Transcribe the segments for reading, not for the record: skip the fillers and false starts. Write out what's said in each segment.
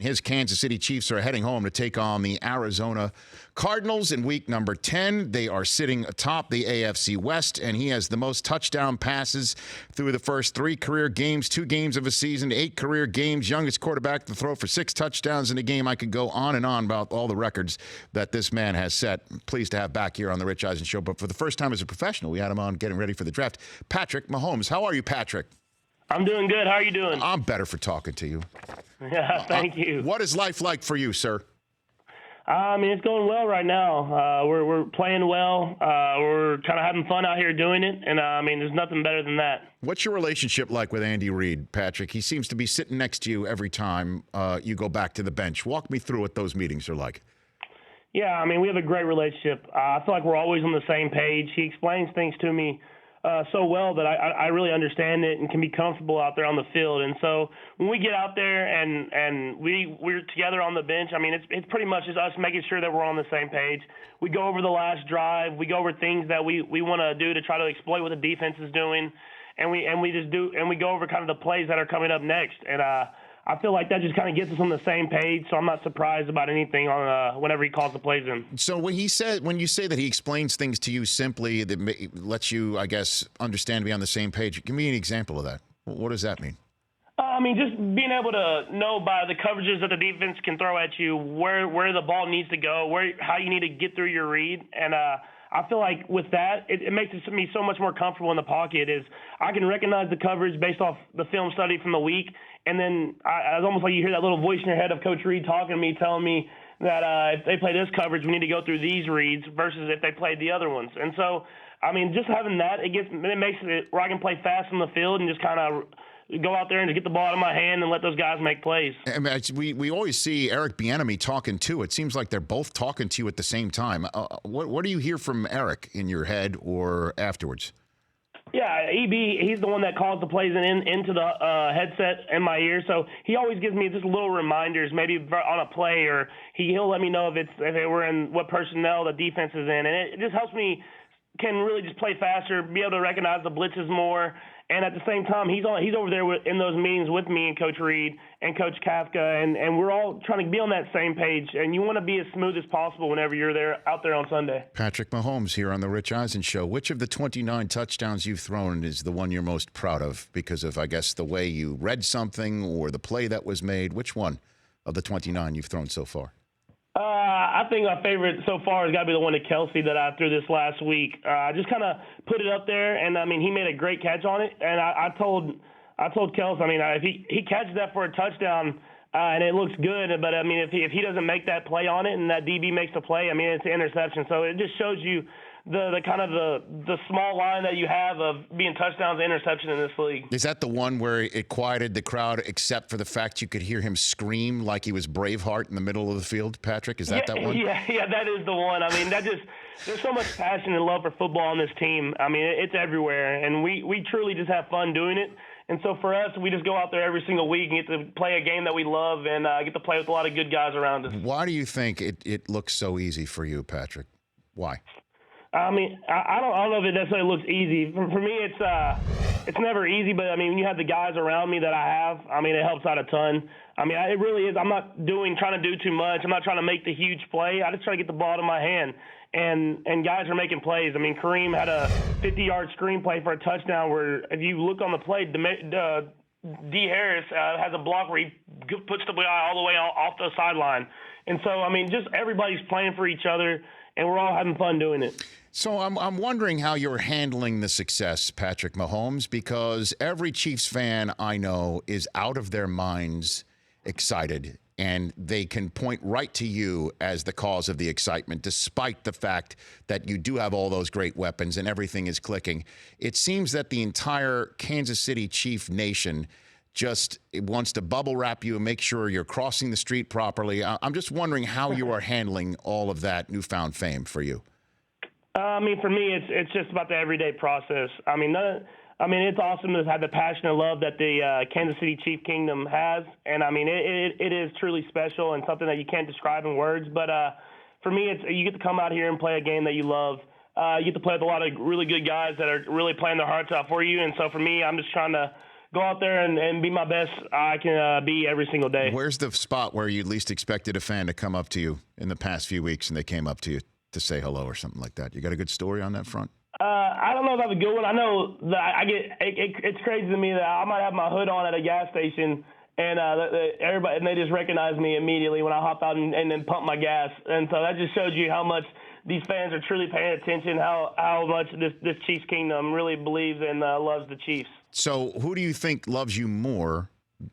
His Kansas City Chiefs are heading home to take on the Arizona Cardinals in week number 10. They are sitting atop the AFC West, and he has the most touchdown passes through the first 3 career games, 2 games of a season, 8 career games, youngest quarterback to throw for 6 touchdowns in a game. I could go on and on about all the records that this man has set. Pleased to have back here on the Rich Eisen Show, but for the first time as a professional, we had him on getting ready for the draft. Patrick Mahomes. How are you, Patrick? I'm doing good. How are you doing? I'm better for talking to you. Yeah, thank you. What is life like for you, sir? I mean, it's going well right now. We're playing well. We're kind of having fun out here doing it, and I mean, there's nothing better than that. What's your relationship like with Andy Reid, Patrick? He seems to be sitting next to you every time you go back to the bench. Walk me through what those meetings are like. Yeah, I mean, we have a great relationship. I feel like we're always on the same page. He explains things to me so well that I really understand it and can be comfortable out there on the field. And so when we get out there and we're together on the bench, I mean, it's pretty much just us making sure that we're on the same page. We go over the last drive. We go over things that we want to do to try to exploit what the defense is doing, and we go over kind of the plays that are coming up next. And I feel like that just kind of gets us on the same page, so I'm not surprised about anything on whenever he calls the plays in. So when you say that he explains things to you simply, that lets you, I guess, understand to be on the same page, give me an example of that. What does that mean? I mean, just being able to know by the coverages that the defense can throw at you where the ball needs to go, how you need to get through your read, and I feel like with that, it makes me so much more comfortable in the pocket. Is I can recognize the coverage based off the film study from the week, and then it's almost like you hear that little voice in your head of Coach Reid talking to me, telling me that if they play this coverage, we need to go through these reads versus if they played the other ones. And so, I mean, just having that, it makes it where I can play fast on the field and just kind of go out there and just get the ball out of my hand and let those guys make plays. I mean, we always see Eric Bieniemy talking too. It seems like they're both talking to you at the same time. What do you hear from Eric in your head or afterwards? Yeah, EB, he's the one that calls the plays into the headset in my ear. So he always gives me just little reminders, maybe on a play, or he'll let me know if we're in what personnel the defense is in. And it just helps me can really just play faster, be able to recognize the blitzes more. And at the same time, he's over there in those meetings with me and Coach Reid and Coach Kafka, and we're all trying to be on that same page. And you want to be as smooth as possible whenever you're out there on Sunday. Patrick Mahomes here on the Rich Eisen Show. Which of the 29 touchdowns you've thrown is the one you're most proud of because of, I guess, the way you read something or the play that was made? Which one of the 29 you've thrown so far? I think my favorite so far has got to be the one to Kelsey that I threw this last week. I just kind of put it up there, and I mean he made a great catch on it. And I told Kelsey, I mean if he catches that for a touchdown and it looks good, but I mean if he doesn't make that play on it and that DB makes the play, I mean it's an interception. So it just shows you the kind of the small line that you have of being touchdowns and interception in this league. Is that the one where it quieted the crowd except for the fact you could hear him scream like he was Braveheart in the middle of the field, Patrick? Is that one? Yeah, that is the one. I mean, there's so much passion and love for football on this team. I mean, it's everywhere, and we truly just have fun doing it. And so for us, we just go out there every single week and get to play a game that we love and get to play with a lot of good guys around us. Why do you think it looks so easy for you, Patrick? Why? I mean, I don't know if it necessarily looks easy. For me, it's never easy, but I mean, when you have the guys around me that I have, I mean, it helps out a ton. I mean, it really is. I'm not trying to do too much. I'm not trying to make the huge play. I just try to get the ball out of my hand, and guys are making plays. I mean, Kareem had a 50-yard screen play for a touchdown where if you look on the play, D. Harris has a block where he puts the guy all the way off the sideline. And so, I mean, just everybody's playing for each other, and we're all having fun doing it. So I'm wondering how you're handling the success, Patrick Mahomes, because every Chiefs fan I know is out of their minds excited, and they can point right to you as the cause of the excitement, despite the fact that you do have all those great weapons and everything is clicking. It seems that the entire Kansas City Chief nation just wants to bubble wrap you and make sure you're crossing the street properly. I'm just wondering how you are handling all of that newfound fame for you. I mean, for me, it's just about the everyday process. I mean, it's awesome to have the passion and love that the Kansas City Chief Kingdom has, and I mean, it is truly special and something that you can't describe in words. But for me, you get to come out here and play a game that you love. You get to play with a lot of really good guys that are really playing their hearts out for you. And so for me, I'm just trying to go out there and be my best I can be every single day. Where's the spot where you least expected a fan to come up to you in the past few weeks and they came up to you to say hello or something like that? You got a good story on that front? I don't know if I have a good one. I know that it's crazy to me that I might have my hood on at a gas station and everybody and they just recognize me immediately when I hop out and then pump my gas. And so that just shows you how much these fans are truly paying attention, how much this Chiefs kingdom really believes and loves the Chiefs. So who do you think loves you more,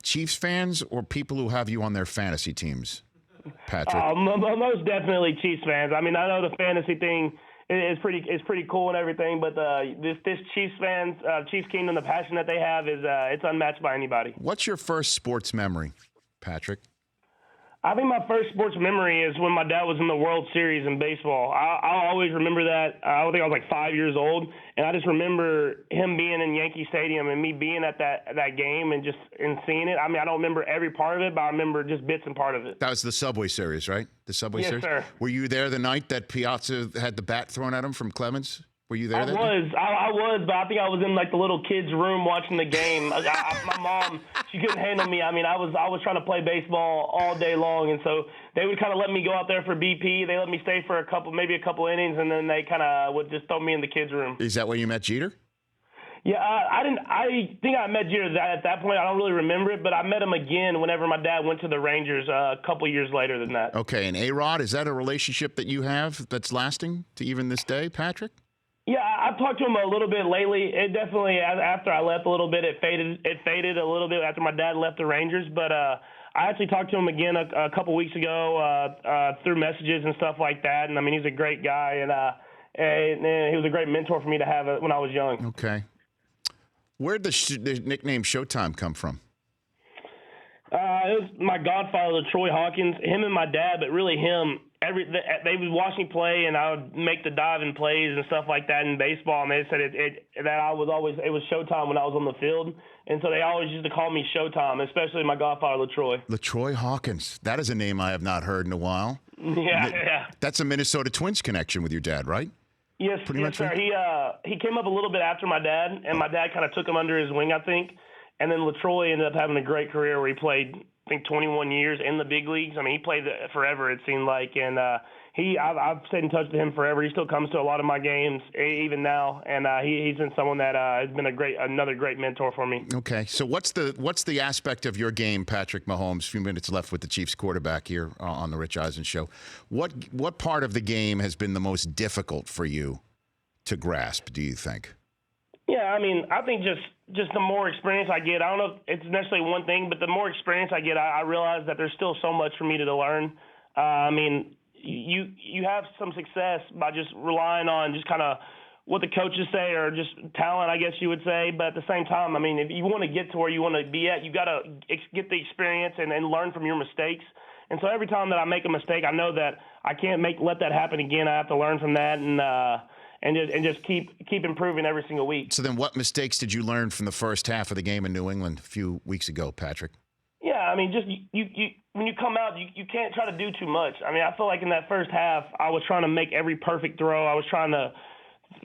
Chiefs fans or people who have you on their fantasy teams, Patrick? Most definitely Chiefs fans. I mean, I know the fantasy thing is pretty cool and everything, but this Chiefs fans, Chiefs kingdom, the passion that they have is it's unmatched by anybody. What's your first sports memory, Patrick? I think my first sports memory is when my dad was in the World Series in baseball. I'll always remember that. I think I was like 5 years old, and I just remember him being in Yankee Stadium and me being at that game and seeing it. I mean, I don't remember every part of it, but I remember just bits and part of it. That was the Subway Series, right? The Subway Series? Yes, sir. Were you there the night that Piazza had the bat thrown at him from Clemens? Were you there? I was, but I think I was in like the little kids' room watching the game. My mom, she couldn't handle me. I mean, I was trying to play baseball all day long, and so they would kind of let me go out there for BP. They let me stay for maybe a couple innings, and then they kind of would just throw me in the kids' room. Is that where you met Jeter? Yeah, I think I met Jeter at that point. I don't really remember it, but I met him again whenever my dad went to the Rangers a couple years later than that. Okay, and A-Rod, is that a relationship that you have that's lasting to even this day, Patrick? Yeah, I've talked to him a little bit lately. It definitely, after I left a little bit, it faded a little bit after my dad left the Rangers. But I actually talked to him again a couple weeks ago through messages and stuff like that. And I mean, he's a great guy, and he was a great mentor for me to have when I was young. Okay. Where did the nickname Showtime come from? It was my godfather, Troy Hawkins, him and my dad, but really him. They would watch me play, and I would make the diving plays and stuff like that in baseball. And they said it was Showtime when I was on the field, and so they always used to call me Showtime, especially my godfather, LaTroy. LaTroy Hawkins. That is a name I have not heard in a while. Yeah. That's a Minnesota Twins connection with your dad, right? Yes, sir. He came up a little bit after my dad, and my dad kind of took him under his wing, I think. And then LaTroy ended up having a great career where he played, I think, 21 years in the big leagues. I mean, he played forever, it seemed like. And I've stayed in touch with him forever. He still comes to a lot of my games, even now. And he's been someone that has been another great mentor for me. Okay. So what's the aspect of your game, Patrick Mahomes? A few minutes left with the Chiefs quarterback here on the Rich Eisen Show. What part of the game has been the most difficult for you to grasp, do you think? Yeah, I mean, I think just the more experience I get, I don't know if it's necessarily one thing, but the more experience I get, I realize that there's still so much for me to learn. I mean, you have some success by just relying on just kind of what the coaches say or just talent, I guess you would say. But at the same time, I mean, if you want to get to where you want to be at, you got to get the experience and learn from your mistakes. And so every time that I make a mistake, I know that I can't let that happen again. I have to learn from that and just keep improving every single week. So then what mistakes did you learn from the first half of the game in New England a few weeks ago, Patrick? Yeah, I mean, just you when you come out, you can't try to do too much. I mean, I feel like in that first half, I was trying to make every perfect throw. I was trying to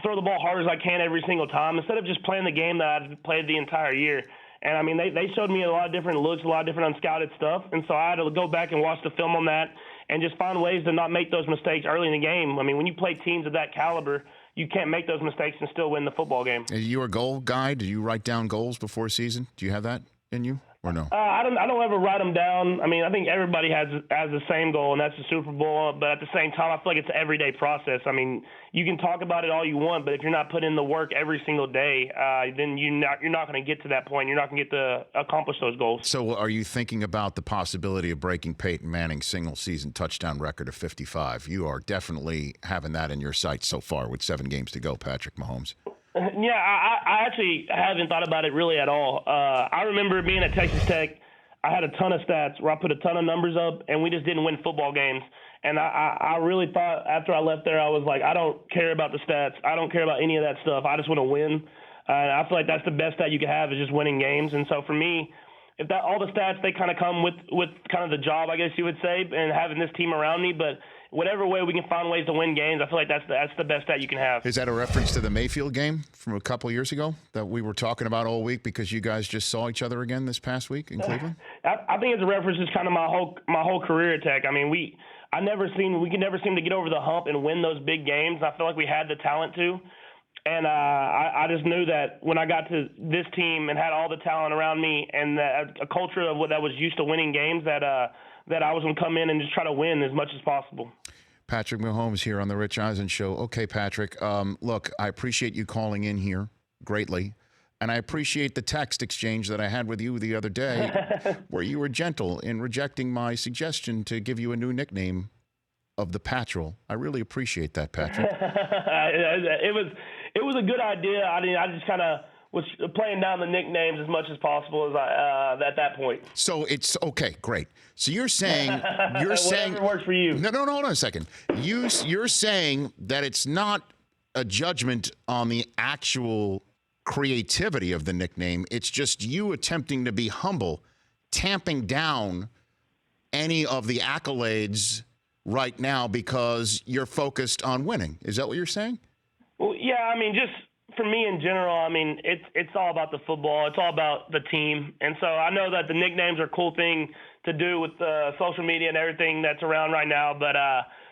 throw the ball hard as I can every single time instead of just playing the game that I've played the entire year. And, I mean, they showed me a lot of different looks, a lot of different unscouted stuff. And so I had to go back and watch the film on that and just find ways to not make those mistakes early in the game. I mean, when you play teams of that caliber, you can't make those mistakes and still win the football game. Are you a goal guy? Do you write down goals before season? Do you have that in you or no? I don't ever write them down. I mean, I think everybody has the same goal, and that's the Super Bowl. But at the same time, I feel like it's an everyday process. I mean, you can talk about it all you want, but if you're not putting in the work every single day, then you're not going to get to that point. You're not going to get to accomplish those goals. So are you thinking about the possibility of breaking Peyton Manning's single-season touchdown record of 55? You are definitely having that in your sights so far with 7 games to go, Patrick Mahomes. Yeah, I actually haven't thought about it really at all. I remember being at Texas Tech. I had a ton of stats where I put a ton of numbers up, and we just didn't win football games. And I really thought after I left there, I was like, I don't care about the stats. I don't care about any of that stuff. I just want to win. I feel like that's the best stat you can have is just winning games. And so for me, if that all the stats, they kind of come with kind of the job, I guess you would say, and having this team around me. But whatever way we can find ways to win games, I feel like that's the best stat you can have. Is that a reference to the Mayfield game from a couple of years ago that we were talking about all week because you guys just saw each other again this past week in Cleveland? I think it's a reference to kind of my whole career at Tech. I mean, we could never seem to get over the hump and win those big games. I feel like we had the talent to. And I just knew that when I got to this team and had all the talent around me and a culture of that was used to winning games, that I was going to come in and just try to win as much as possible. Patrick Mahomes here on the Rich Eisen Show. Okay, Patrick, look, I appreciate you calling in here greatly. And I appreciate the text exchange that I had with you the other day where you were gentle in rejecting my suggestion to give you a new nickname of the Patrol. I really appreciate that, Patrick. It was a good idea. I just kind of was playing down the nicknames as much as possible as at that point. So it's okay, great. So you're saying whatever works for you. No, hold on a second. You're saying that it's not a judgment on the actual creativity of the nickname. It's just you attempting to be humble, tamping down any of the accolades right now because you're focused on winning. Is that what you're saying? Well, yeah, I mean, just for me in general, I mean, it's all about the football. It's all about the team. And so I know that the nicknames are a cool thing to do with social media and everything that's around right now. But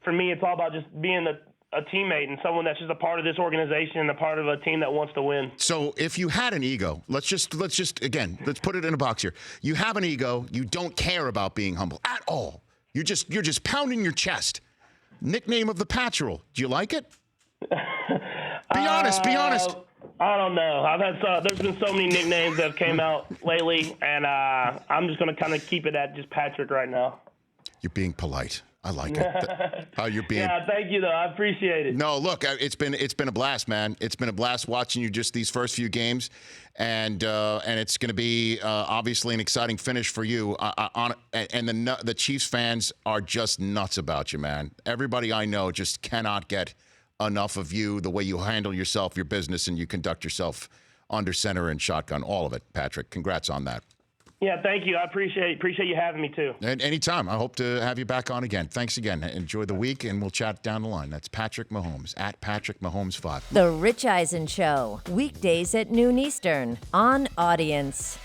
for me, it's all about just being a teammate and someone that's just a part of this organization and a part of a team that wants to win. So if you had an ego, let's just again, let's put it in a box here. You have an ego. You don't care about being humble at all. You're just pounding your chest. Nickname of the Patrol. Do you like it? Be honest. I don't know. I've had there's been so many nicknames that have came out lately, and I'm just going to kind of keep it at just Patrick right now. You're being polite. I like it. How you're being. Yeah, thank you, though. I appreciate it. No, look, it's been a blast, man. It's been a blast watching you just these first few games, and it's going to be obviously an exciting finish for you. And the Chiefs fans are just nuts about you, man. Everybody I know just cannot get enough of you, the way you handle yourself, your business, and you conduct yourself under center and shotgun. All of it, Patrick. Congrats on that. Yeah, thank you. I appreciate you having me, too. And anytime. I hope to have you back on again. Thanks again. Enjoy the week, and we'll chat down the line. That's Patrick Mahomes, at Patrick Mahomes 5. The Rich Eisen Show, weekdays at noon Eastern, on Audience.